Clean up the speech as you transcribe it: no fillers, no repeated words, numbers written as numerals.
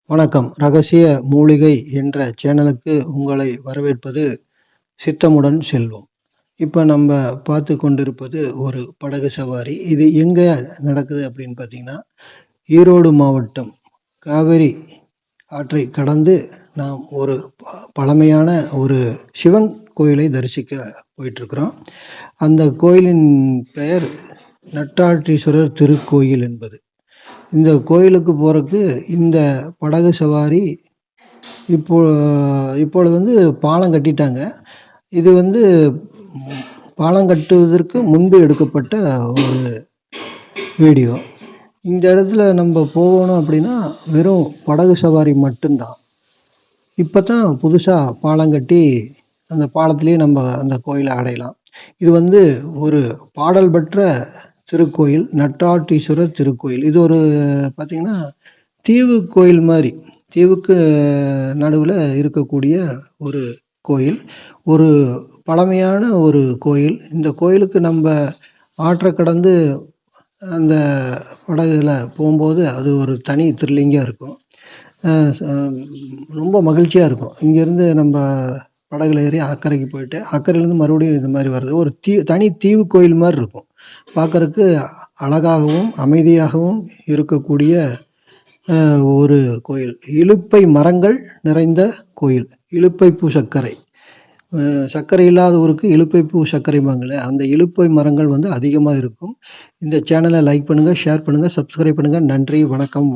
வணக்கம். ரகசிய மூலிகை என்ற சேனலுக்கு உங்களை வரவேற்பது சித்தமுடன் செல்வம். இப்ப நம்ம பார்த்து கொண்டிருப்பது ஒரு படகு சவாரி. இது எங்க நடக்குது அப்படின்னு பார்த்தீங்கன்னா, ஈரோடு மாவட்டம் காவிரி ஆற்றை கடந்து நாம் ஒரு பழமையான ஒரு சிவன் கோயிலை தரிசிக்க போயிட்டுருக்கிறோம். அந்த கோயிலின் பெயர் நட்டாற்றீஸ்வரர் திருக்கோயில் என்பது. இந்த கோயிலுக்கு போறதுக்கு இந்த படகு சவாரி இப்பொழுது வந்து பாலம் கட்டிட்டாங்க. இது வந்து பாலம் கட்டுவதற்கு முன்பு எடுக்கப்பட்ட ஒரு வீடியோ. இந்த இடத்துல நம்ம போகணும் அப்படின்னா வெறும் படகு சவாரி மட்டும்தான். இப்போ தான் புதுசாக பாலம் கட்டி அந்த பாலத்திலேயே நம்ம அந்த கோயிலை அடையலாம். இது வந்து ஒரு பாடல் பெற்ற திருக்கோயில், நட்டாற்றீஸ்வரர் திருக்கோயில். இது ஒரு பார்த்தீங்கன்னா தீவு கோயில் மாதிரி, தீவுக்கு நடுவில் இருக்கக்கூடிய ஒரு கோயில், ஒரு பழமையான ஒரு கோயில். இந்த கோயிலுக்கு நம்ம ஆற்றை கடந்து அந்த படகுல போகும்போது அது ஒரு தனி த்ரில்லிங்காக இருக்கும். ரொம்ப மகிழ்ச்சியாக இருக்கும். இங்கேருந்து நம்ம படகுல ஏறி அக்கறைக்கு போயிட்டு அக்கறையிலேருந்து மறுபடியும் இது மாதிரி வர்றது ஒரு தனி தீவு கோயில் மாதிரி இருக்கும். பார்க்கறதுக்கு அழகாகவும் அமைதியாகவும் இருக்கக்கூடிய ஒரு கோயில். இலுப்பை மரங்கள் நிறைந்த கோயில். இலுப்பை பூ சர்க்கரை, சர்க்கரை இல்லாத ஊருக்கு இலுப்பை பூ சர்க்கரைம்பாங்களே, அந்த இலுப்பை மரங்கள் வந்து அதிகமாக இருக்கும். இந்த சேனலை லைக் பண்ணுங்கள், ஷேர் பண்ணுங்கள், சப்ஸ்கிரைப் பண்ணுங்கள். நன்றி, வணக்கம்.